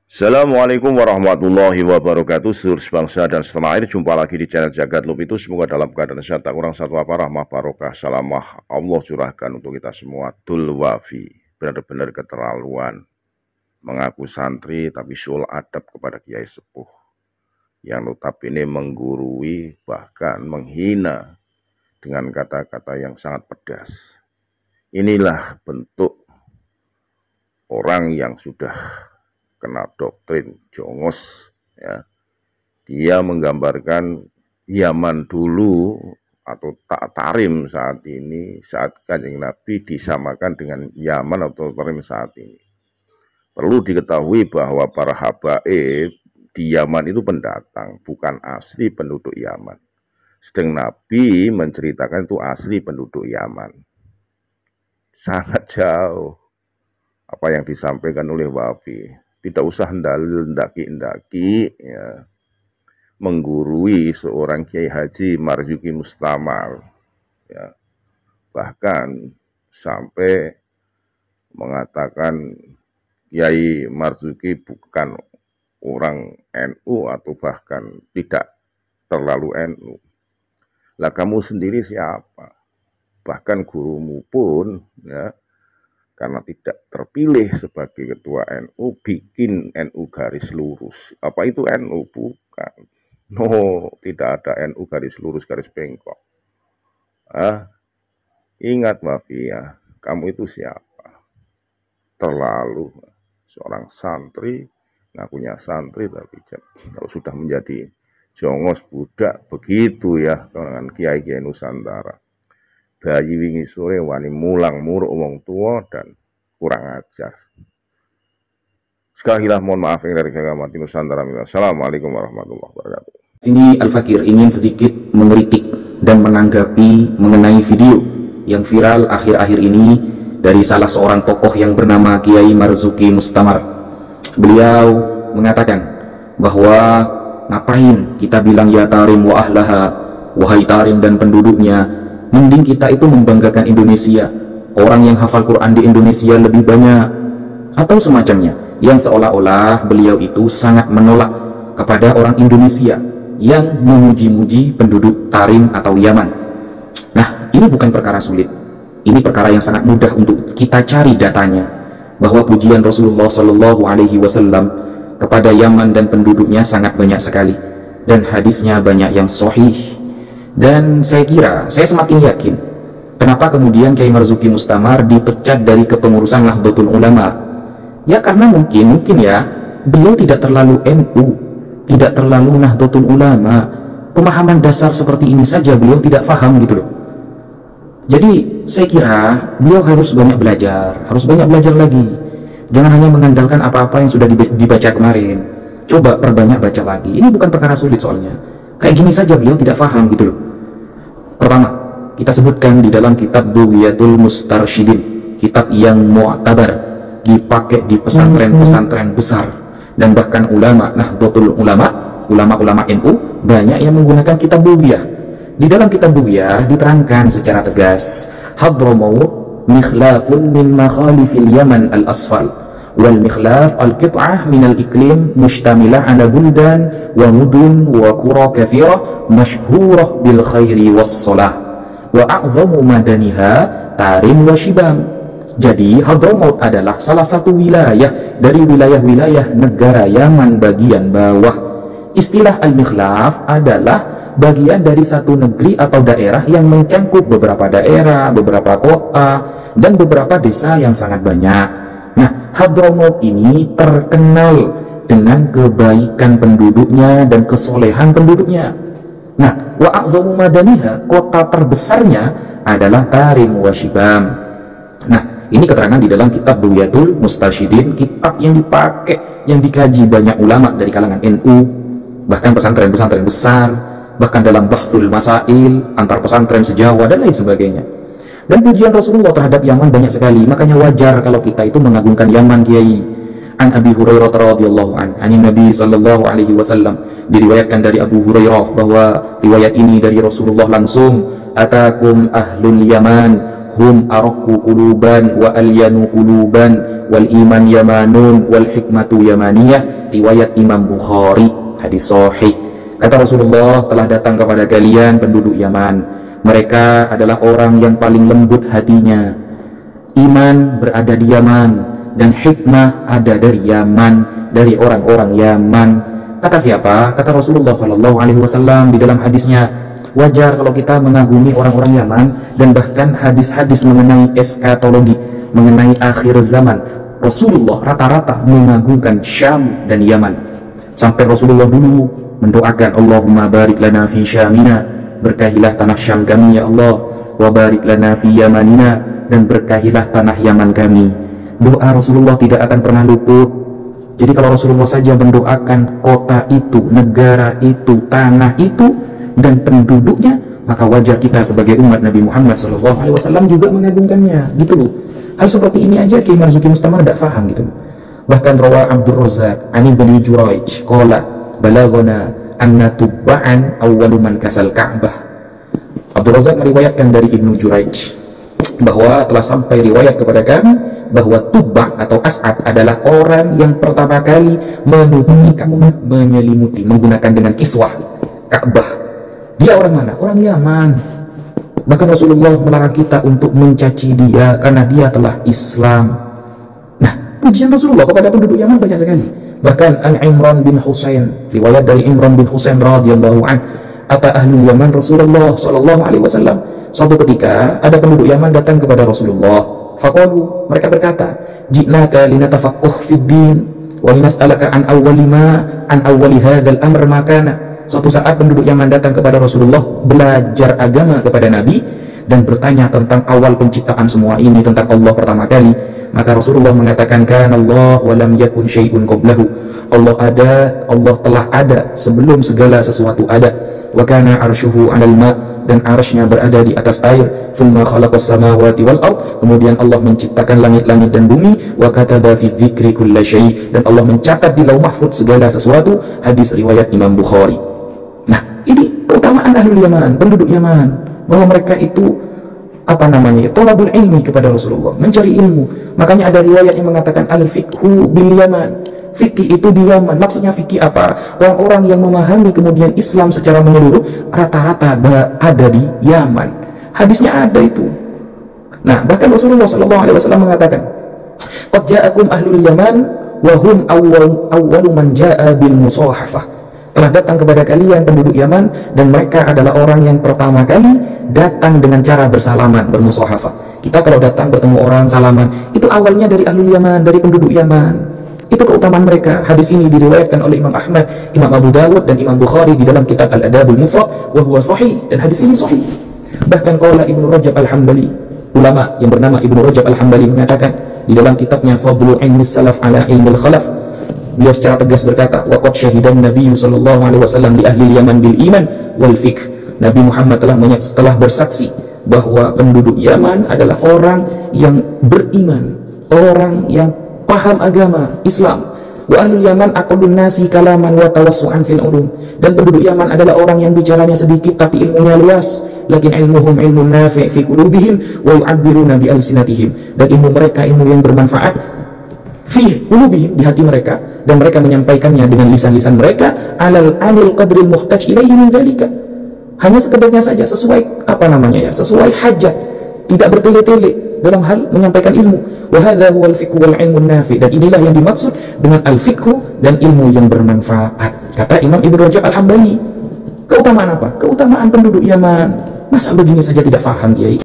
Assalamualaikum warahmatullahi wabarakatuh. Seluruh bangsa dan setanah air, jumpa lagi di channel Jagat Loop itu. Semoga dalam keadaan sehat, tak kurang satu apa, rahmah barokah salamah Allah curahkan untuk kita semua. Wafi, benar-benar keterlaluan mengaku santri tapi sul adab kepada kiai sepuh yang notabene menggurui, bahkan menghina dengan kata-kata yang sangat pedas. Inilah bentuk orang yang sudah kena doktrin jongos, ya. Dia menggambarkan Yaman dulu atau Tarim saat ini, saat Kanjeng Nabi disamakan dengan Yaman atau Tarim saat ini. Perlu diketahui bahwa para habaib di Yaman itu pendatang, bukan asli penduduk Yaman. Sedang Nabi menceritakan itu asli penduduk Yaman. Sangat jauh apa yang disampaikan oleh Wafi. Tidak usah ndaki-ndaki, ya, menggurui seorang Kiai Haji Marzuki Mustamar, ya, bahkan sampai mengatakan Kiai Marzuki bukan orang NU atau bahkan tidak terlalu NU. Lah kamu sendiri siapa? Bahkan gurumu pun, ya, karena tidak terpilih sebagai ketua NU, bikin NU garis lurus. Apa itu NU? Bukan. No, tidak ada NU garis lurus, garis bengkok. Ingat mafia, kamu itu siapa? Terlalu. Seorang santri, ngakunya santri, tapi kalau sudah menjadi jongos budak, begitu ya, dengan kiai-kiai Nusantara. Bayi wingi sore wani mulang muruk wong tua dan kurang ajar. Sekali lagi mohon maaf dari kami Nusantara. Assalamualaikum warahmatullahi wabarakatuh. Sini Al-Fakir ingin sedikit mengkritik dan menanggapi mengenai video yang viral akhir-akhir ini dari salah seorang tokoh yang bernama Kiai Marzuki Mustamar. Beliau mengatakan bahwa ngapain kita bilang ya Tarim wa ahlaha, wahai Tarim dan penduduknya, mending kita itu membanggakan Indonesia, orang yang hafal Quran di Indonesia lebih banyak, atau semacamnya, yang seolah-olah beliau itu sangat menolak kepada orang Indonesia yang memuji-muji penduduk Tarim atau Yaman. Nah, ini bukan perkara sulit, ini perkara yang sangat mudah untuk kita cari datanya, bahwa pujian Rasulullah Shallallahu Alaihi Wasallam kepada Yaman dan penduduknya sangat banyak sekali, dan hadisnya banyak yang sahih. Dan saya kira, saya semakin yakin kenapa kemudian Kiai Marzuki Mustamar dipecat dari kepengurusan Nahdlatul Ulama. Ya karena mungkin ya, beliau tidak terlalu NU, tidak terlalu Nahdlatul Ulama. Pemahaman dasar seperti ini saja beliau tidak paham gitu loh. Jadi saya kira beliau harus banyak belajar lagi. Jangan hanya mengandalkan apa-apa yang sudah dibaca kemarin. Coba perbanyak baca lagi. Ini bukan perkara sulit soalnya. Kayak gini saja beliau tidak paham gitu loh. Pertama, kita sebutkan di dalam kitab Bughiyatul Mustarsyidin, kitab yang mu'tabar, dipakai di pesantren-pesantren besar, dan bahkan ulama Nahdlatul Ulama, ulama-ulama NU banyak yang menggunakan kitab Bughiyah. Di dalam kitab Bughiyah diterangkan secara tegas, Hadramaut mikhlafun min makhalifil Yaman al-asfal, wal mikhlaf al-qit'ah min al-iklim mushtamilah ala buldan wa mudun wa qura kathirah masyhurah bil khairi was salah wa a'zamu madaniha Tarim wa Shibam. Jadi Hadramaut adalah salah satu wilayah dari wilayah-wilayah negara Yaman bagian bawah. Istilah al-mikhlaf adalah bagian dari satu negeri atau daerah yang mencangkup beberapa daerah, beberapa kota, dan beberapa desa yang sangat banyak. Nah, Hadramaut ini terkenal dengan kebaikan penduduknya dan kesolehan penduduknya. Nah, wa a'zamu madaniha, kota terbesarnya adalah Tarim wa Shibam. Nah, ini keterangan di dalam kitab Bughiyatul Mustarsyidin, kitab yang dipakai, yang dikaji banyak ulama dari kalangan NU, bahkan pesantren-pesantren besar, bahkan dalam bahthul masail antar pesantren sejawa dan lain sebagainya. Dan pujian Rasulullah terhadap Yaman banyak sekali, makanya wajar kalau kita itu mengagungkan Yaman, Kiai. An Abi Hurairah radhiyallahu an, Nabi sallallahu alaihi wasallam, diriwayatkan dari Abu Hurairah bahwa riwayat ini dari Rasulullah langsung, atakum ahlul Yaman hum araqu quluban wa alyanu quluban wal iman yamanun wal hikmatu yamaniyah, riwayat Imam Bukhari, hadis sahih. Kata Rasulullah, telah datang kepada kalian penduduk Yaman, mereka adalah orang yang paling lembut hatinya. Iman berada di Yaman dan hikmah ada dari Yaman, dari orang-orang Yaman. Kata siapa? Kata Rasulullah SAW di dalam hadisnya, wajar kalau kita mengagumi orang-orang Yaman, dan bahkan hadis-hadis mengenai eskatologi, mengenai akhir zaman, Rasulullah rata-rata mengagungkan Syam dan Yaman. Sampai Rasulullah dulu mendoakan, Allahumma barik lana fi Syamina, berkahilah tanah Syam kami ya Allah, wa barik lana fi Yamanina, dan berkahilah tanah Yaman kami. Doa Rasulullah tidak akan pernah luput. Jadi kalau Rasulullah saja mendoakan kota itu, negara itu, tanah itu, dan penduduknya, maka wajar kita sebagai umat Nabi Muhammad SAW juga mengagungkannya, gitu loh. Hal seperti ini aja Kiai Marzuki Mustamar tidak paham, gitu loh. Bahkan rawa Abdul Razak Ani bin Juraij qala balagona anna tubba'an awwalu man kasal Ka'bah. Abdul Razak meriwayatkan dari Ibnu Juraij bahwa telah sampai riwayat kepada kami bahwa Tubba atau As'ad adalah orang yang pertama kali menutupi Ka'bah, menyelimuti, menggunakan dengan kiswah Ka'bah. Dia orang mana? Orang Yaman. Bahkan Rasulullah melarang kita untuk mencaci dia karena dia telah Islam. Nah, pujian Rasulullah kepada penduduk Yaman banyak sekali. Bahkan an Imran bin Husain, riwayat dari Imran bin Husain radhiyallahu an, ata ahlul Yaman Rasulullah sallallahu alaihi wasallam. Suatu ketika ada penduduk Yaman datang kepada Rasulullah. Faqalu, mereka berkata, ji'naka linatafaqquh fid din wa linas'alaka an awwali hadzal amr ma kana. Suatu saat penduduk Yaman datang kepada Rasulullah belajar agama kepada Nabi dan bertanya tentang awal penciptaan semua ini, tentang Allah pertama kali. Maka Rasulullah mengatakan, kana Allah wa lam yakun syai'un qablahu. Allah ada, Allah telah ada sebelum segala sesuatu ada. Wa kana arshuhu 'alal ma', dan arsy-Nya berada di atas air. Tsumma khalaqas samawati wal ard, kemudian Allah menciptakan langit-langit dan bumi. Wa kataba fi dzikri kulli syai', dan Allah mencatat di Lauh Mahfuz segala sesuatu. Hadis riwayat Imam Bukhari. Nah, ini keutamaan ahlul Yaman, penduduk Yaman, bahwa mereka itu thalabul ilmi kepada Rasulullah, mencari ilmu. Makanya ada riwayat yang mengatakan al-fiqhu bil Yaman, fikih itu di Yaman. Maksudnya fikih apa? Orang-orang yang memahami kemudian Islam secara menyeluruh rata-rata ada di Yaman. Hadisnya ada itu. Nah, bahkan Rasulullah SAW mengatakan, qad ja'akum ahlul Yaman wa hum awwalu man ja'a bil musahafah. Telah datang kepada kalian penduduk Yaman, dan mereka adalah orang yang pertama kali datang dengan cara bersalaman, bermusahafah. Kita kalau datang bertemu orang salaman, itu awalnya dari ahlul Yaman, dari penduduk Yaman. Itu keutamaan mereka. Hadis ini diriwayatkan oleh Imam Ahmad, Imam Abu Dawud, dan Imam Bukhari di dalam kitab Al-Adabul Mufrad, wa huwa sahih, dan hadis ini sahih. Bahkan qala Ibnu Rajab Al-Hambali, ulama yang bernama Ibnu Rajab Al-Hambali mengatakan di dalam kitabnya Fadlu Ilmi Salaf ala Ilmi Khalaf, beliau secara tegas berkata, waqad syahidan Nabi sallallahu alaihi wasallam li ahli Yaman bil iman wal fiqh. Nabi Muhammad telah bersaksi bahwa penduduk Yaman adalah orang yang beriman, orang yang paham agama Islam. Wa ahlul Yaman aqallun nasi kalaman wa tawassu'an fil ulum. Dan penduduk Yaman adalah orang yang bicaranya sedikit tapi ilmunya luas. Lakin ilmuhum ilmun nafi' fi qulubihim wa yu'abbiruna bi alsinatihim. Dan ilmu mereka ilmu yang bermanfaat fi qulubihim, di hati mereka, dan mereka menyampaikannya dengan lisan-lisan mereka alal qadril muhtaj ilaihi min dzalika. Hanya sekedarnya saja, sesuai sesuai hajat, tidak bertele-tele dalam hal menyampaikan ilmu. Wa hadza huwal fiqhu wal ilmun nafi', dan inilah yang dimaksud dengan al-fiqhu dan ilmu yang bermanfaat. Kata Imam Ibnu Rajab Al-Hambali. Keutamaan apa? Keutamaan penduduk Yaman. Masa begini saja tidak faham, Kiai?